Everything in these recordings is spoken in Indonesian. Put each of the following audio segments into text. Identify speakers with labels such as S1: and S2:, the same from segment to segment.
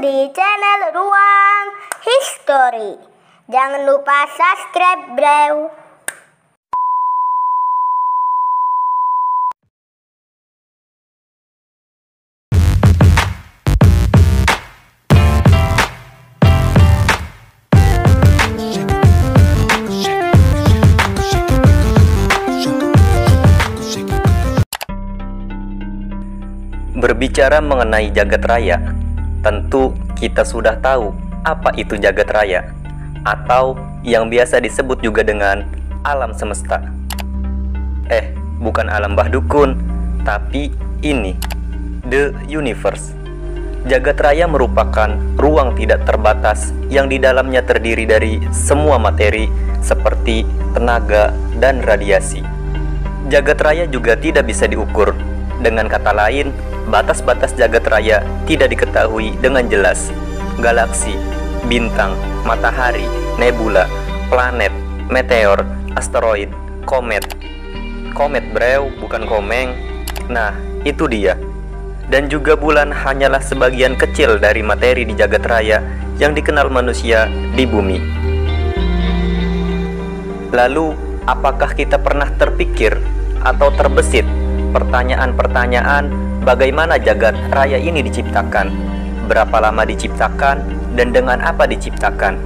S1: di channel Ruang History. Jangan lupa subscribe, bro.
S2: Berbicara mengenai jagat raya, tentu kita sudah tahu apa itu jagat raya, atau yang biasa disebut juga dengan alam semesta. Bukan alam bah dukun, tapi ini the universe. Jagat raya merupakan ruang tidak terbatas yang di dalamnya terdiri dari semua materi seperti tenaga dan radiasi. Jagat raya juga tidak bisa diukur. Dengan kata lain, batas-batas jagat raya tidak diketahui dengan jelas. Galaksi, bintang, matahari, nebula, planet, meteor, asteroid, komet. Komet bro, bukan komeng. Nah, itu dia. Dan juga bulan hanyalah sebagian kecil dari materi di jagat raya yang dikenal manusia di bumi. Lalu, apakah kita pernah terpikir atau terbesit pertanyaan-pertanyaan bagaimana jagat raya ini diciptakan, berapa lama diciptakan, dan dengan apa diciptakan?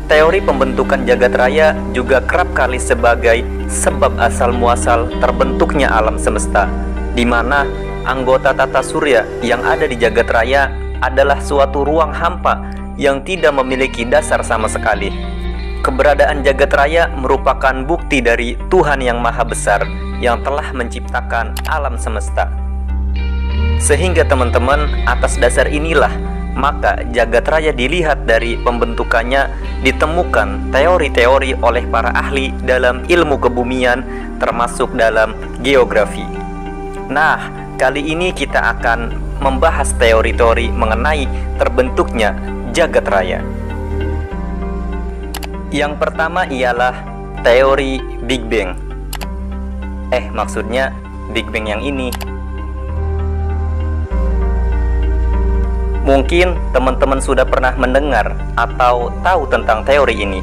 S2: Teori pembentukan jagat raya juga kerap kali sebagai sebab asal-muasal terbentuknya alam semesta, di mana anggota tata surya yang ada di jagat raya adalah suatu ruang hampa yang tidak memiliki dasar sama sekali. Keberadaan jagat raya merupakan bukti dari Tuhan yang Maha Besar yang telah menciptakan alam semesta. Sehingga teman-teman, atas dasar inilah maka jagat raya dilihat dari pembentukannya ditemukan teori-teori oleh para ahli dalam ilmu kebumian termasuk dalam geografi. Nah, kali ini kita akan membahas teori-teori mengenai terbentuknya jagat raya. Yang pertama ialah teori Big Bang. Maksudnya Big Bang yang ini. Mungkin teman-teman sudah pernah mendengar atau tahu tentang teori ini.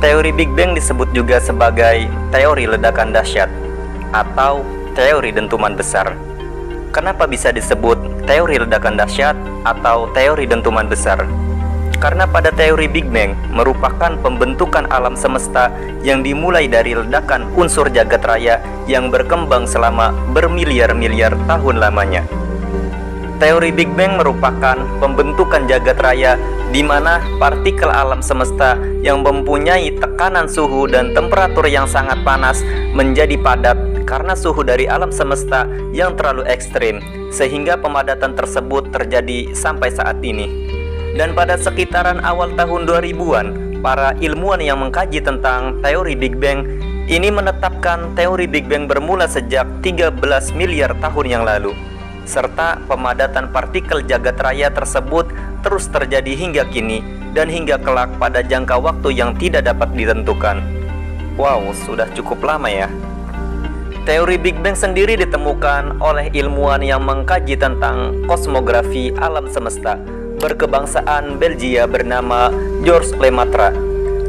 S2: Teori Big Bang disebut juga sebagai teori ledakan dahsyat atau teori dentuman besar. Kenapa bisa disebut teori ledakan dahsyat atau teori dentuman besar? Karena pada teori Big Bang merupakan pembentukan alam semesta yang dimulai dari ledakan unsur jagat raya yang berkembang selama bermiliar-miliar tahun lamanya. Teori Big Bang merupakan pembentukan jagat raya di mana partikel alam semesta yang mempunyai tekanan suhu dan temperatur yang sangat panas menjadi padat karena suhu dari alam semesta yang terlalu ekstrim, sehingga pemadatan tersebut terjadi sampai saat ini. Dan pada sekitaran awal tahun 2000-an, para ilmuwan yang mengkaji tentang teori Big Bang ini menetapkan teori Big Bang bermula sejak 13 miliar tahun yang lalu, serta pemadatan partikel jagat raya tersebut terus terjadi hingga kini dan hingga kelak pada jangka waktu yang tidak dapat ditentukan. Wow, sudah cukup lama ya. Teori Big Bang sendiri ditemukan oleh ilmuwan yang mengkaji tentang kosmografi alam semesta berkebangsaan Belgia bernama Georges Lemaitre.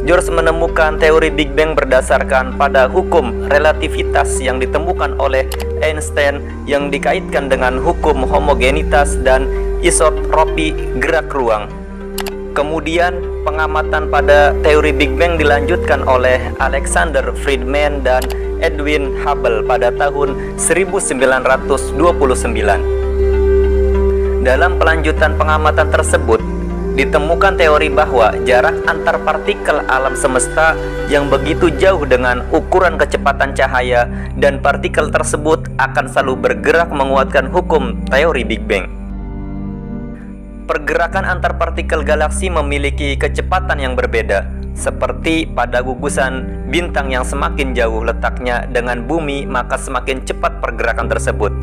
S2: Georges menemukan teori Big Bang berdasarkan pada hukum relativitas yang ditemukan oleh Einstein yang dikaitkan dengan hukum homogenitas dan isotropi gerak ruang. Kemudian pengamatan pada teori Big Bang dilanjutkan oleh Alexander Friedman dan Edwin Hubble pada tahun 1929. Dalam pelanjutan pengamatan tersebut, ditemukan teori bahwa jarak antar partikel alam semesta yang begitu jauh dengan ukuran kecepatan cahaya dan partikel tersebut akan selalu bergerak menguatkan hukum teori Big Bang. Pergerakan antar partikel galaksi memiliki kecepatan yang berbeda, seperti pada gugusan bintang yang semakin jauh letaknya dengan bumi, maka semakin cepat pergerakan tersebut.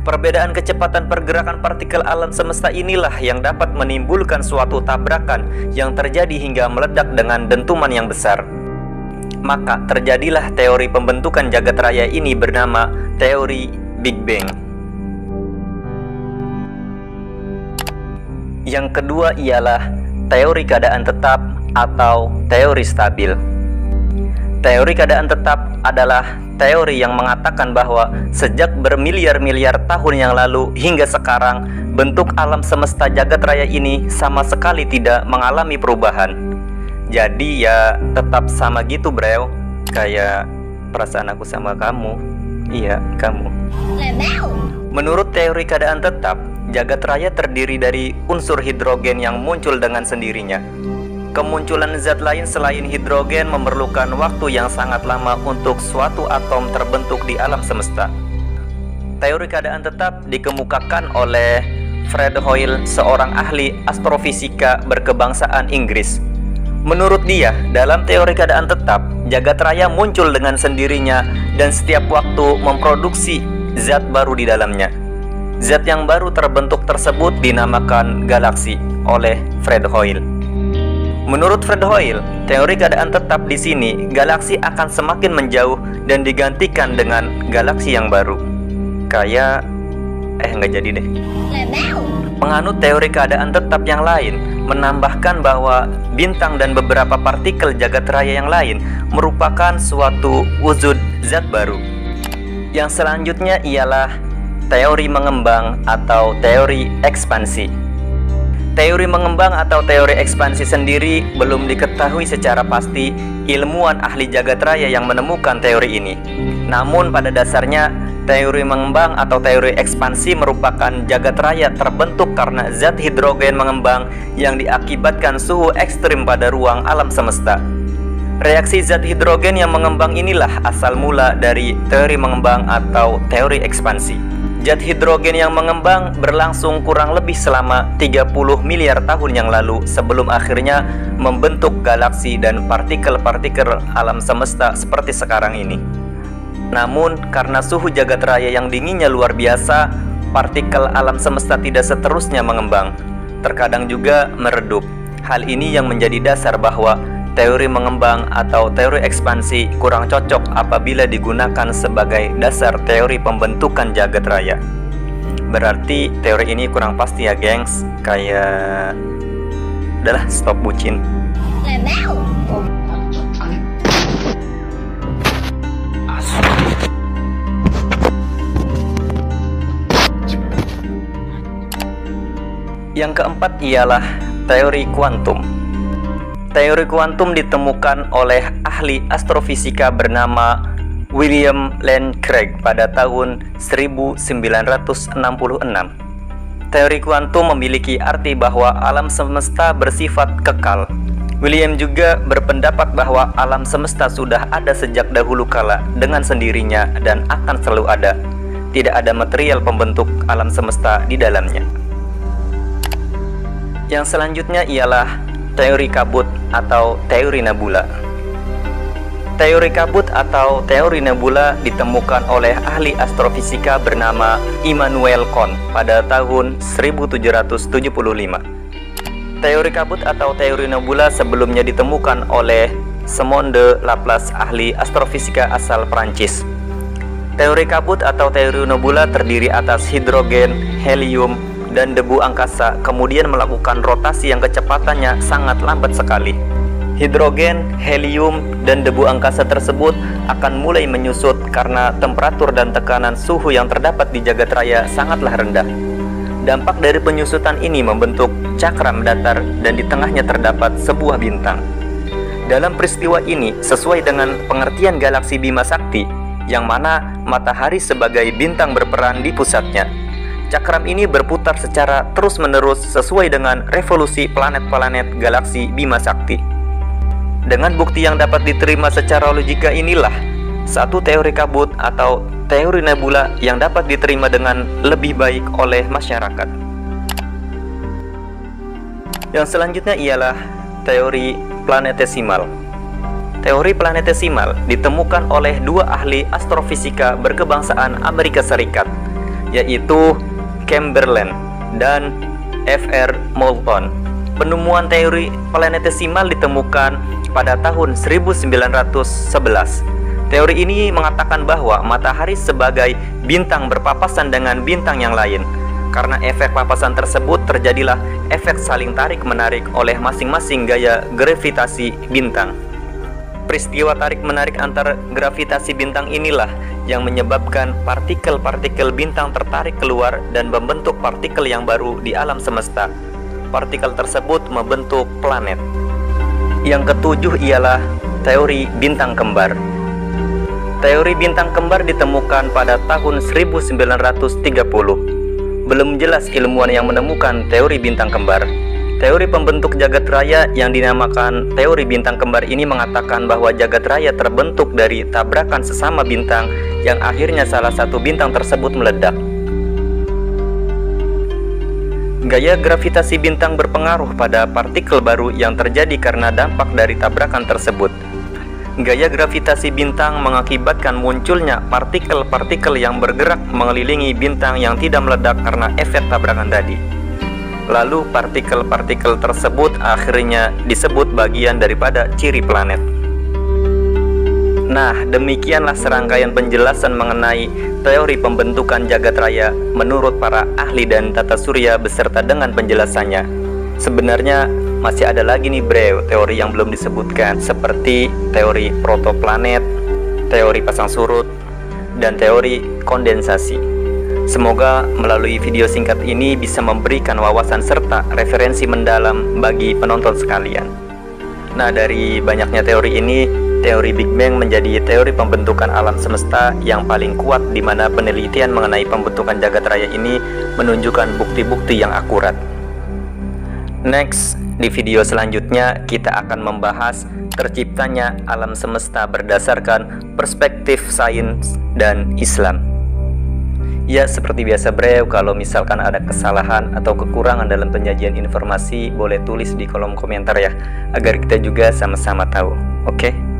S2: Perbedaan kecepatan pergerakan partikel alam semesta inilah yang dapat menimbulkan suatu tabrakan yang terjadi hingga meledak dengan dentuman yang besar. Maka terjadilah teori pembentukan jagat raya ini bernama teori Big Bang. Yang kedua ialah teori keadaan tetap atau teori stabil. Teori keadaan tetap adalah teori yang mengatakan bahwa sejak bermiliar-miliar tahun yang lalu hingga sekarang, bentuk alam semesta jagat raya ini sama sekali tidak mengalami perubahan. Jadi ya tetap sama gitu, bro. Kayak perasaan aku sama kamu. Iya, kamu. Menurut teori keadaan tetap, jagat raya terdiri dari unsur hidrogen yang muncul dengan sendirinya. Kemunculan zat lain selain hidrogen memerlukan waktu yang sangat lama untuk suatu atom terbentuk di alam semesta. Teori keadaan tetap dikemukakan oleh Fred Hoyle, seorang ahli astrofisika berkebangsaan Inggris. Menurut dia, dalam teori keadaan tetap, jagat raya muncul dengan sendirinya dan setiap waktu memproduksi zat baru di dalamnya. Zat yang baru terbentuk tersebut dinamakan galaksi oleh Fred Hoyle. Menurut Fred Hoyle, teori keadaan tetap di sini, galaksi akan semakin menjauh dan digantikan dengan galaksi yang baru. Kayak nggak jadi deh. Penganut teori keadaan tetap yang lain menambahkan bahwa bintang dan beberapa partikel jagat raya yang lain merupakan suatu wujud zat baru. Yang selanjutnya ialah teori mengembang atau teori ekspansi. Teori mengembang atau teori ekspansi sendiri belum diketahui secara pasti ilmuwan ahli jagat raya yang menemukan teori ini. Namun pada dasarnya, teori mengembang atau teori ekspansi merupakan jagat raya terbentuk karena zat hidrogen mengembang yang diakibatkan suhu ekstrim pada ruang alam semesta. Reaksi zat hidrogen yang mengembang inilah asal mula dari teori mengembang atau teori ekspansi. Zat hidrogen yang mengembang berlangsung kurang lebih selama 30 miliar tahun yang lalu sebelum akhirnya membentuk galaksi dan partikel-partikel alam semesta seperti sekarang ini. Namun, karena suhu jagat raya yang dinginnya luar biasa, partikel alam semesta tidak seterusnya mengembang. Terkadang juga meredup. Hal ini yang menjadi dasar bahwa teori mengembang atau teori ekspansi kurang cocok apabila digunakan sebagai dasar teori pembentukan jagat raya. Berarti teori ini kurang pasti ya, gengs. Kayak udahlah, stop bucin. Yang keempat ialah teori kuantum. Teori kuantum ditemukan oleh ahli astrofisika bernama William Lane Craig pada tahun 1966. Teori kuantum memiliki arti bahwa alam semesta bersifat kekal. William juga berpendapat bahwa alam semesta sudah ada sejak dahulu kala dengan sendirinya dan akan selalu ada. Tidak ada material pembentuk alam semesta di dalamnya. Yang selanjutnya ialah teori kabut atau teori nebula. Teori kabut atau teori nebula ditemukan oleh ahli astrofisika bernama Immanuel Kant pada tahun 1775. Teori kabut atau teori nebula sebelumnya ditemukan oleh Simon de Laplace, ahli astrofisika asal Prancis. Teori kabut atau teori nebula terdiri atas hidrogen, helium, dan debu angkasa kemudian melakukan rotasi yang kecepatannya sangat lambat sekali. Hidrogen, helium, dan debu angkasa tersebut akan mulai menyusut karena temperatur dan tekanan suhu yang terdapat di jagat raya sangatlah rendah. Dampak dari penyusutan ini membentuk cakram datar dan di tengahnya terdapat sebuah bintang. Dalam peristiwa ini, sesuai dengan pengertian galaksi Bima Sakti, yang mana matahari sebagai bintang berperan di pusatnya. Cakram ini berputar secara terus-menerus sesuai dengan revolusi planet-planet galaksi Bima Sakti. Dengan bukti yang dapat diterima secara logika inilah satu teori kabut atau teori nebula yang dapat diterima dengan lebih baik oleh masyarakat. Yang selanjutnya ialah teori planetesimal. Teori planetesimal ditemukan oleh dua ahli astrofisika berkebangsaan Amerika Serikat, yaitu Chamberlain dan F.R. Moulton. Penemuan teori planetesimal ditemukan pada tahun 1911. Teori ini mengatakan bahwa matahari sebagai bintang berpapasan dengan bintang yang lain. Karena efek papasan tersebut terjadilah efek saling tarik-menarik oleh masing-masing gaya gravitasi bintang. Peristiwa tarik-menarik antar gravitasi bintang inilah yang menyebabkan partikel-partikel bintang tertarik keluar dan membentuk partikel yang baru di alam semesta. Partikel tersebut membentuk planet. Yang ketujuh ialah teori bintang kembar. Teori bintang kembar ditemukan pada tahun 1930. Belum jelas ilmuwan yang menemukan teori bintang kembar. Teori pembentuk jagat raya yang dinamakan teori bintang kembar ini mengatakan bahwa jagat raya terbentuk dari tabrakan sesama bintang yang akhirnya salah satu bintang tersebut meledak. Gaya gravitasi bintang berpengaruh pada partikel baru yang terjadi karena dampak dari tabrakan tersebut. Gaya gravitasi bintang mengakibatkan munculnya partikel-partikel yang bergerak mengelilingi bintang yang tidak meledak karena efek tabrakan tadi. Lalu partikel-partikel tersebut akhirnya disebut bagian daripada ciri planet. Nah, demikianlah serangkaian penjelasan mengenai teori pembentukan jagat raya menurut para ahli dan tata surya beserta dengan penjelasannya. Sebenarnya masih ada lagi nih bro, teori yang belum disebutkan, seperti teori protoplanet, teori pasang surut, dan teori kondensasi. Semoga melalui video singkat ini bisa memberikan wawasan serta referensi mendalam bagi penonton sekalian. Nah, dari banyaknya teori ini, teori Big Bang menjadi teori pembentukan alam semesta yang paling kuat, di mana penelitian mengenai pembentukan jagat raya ini menunjukkan bukti-bukti yang akurat. Next, di video selanjutnya kita akan membahas terciptanya alam semesta berdasarkan perspektif sains dan Islam. Ya, seperti biasa bro, kalau misalkan ada kesalahan atau kekurangan dalam penyajian informasi, boleh tulis di kolom komentar ya, agar kita juga sama-sama tahu. Oke?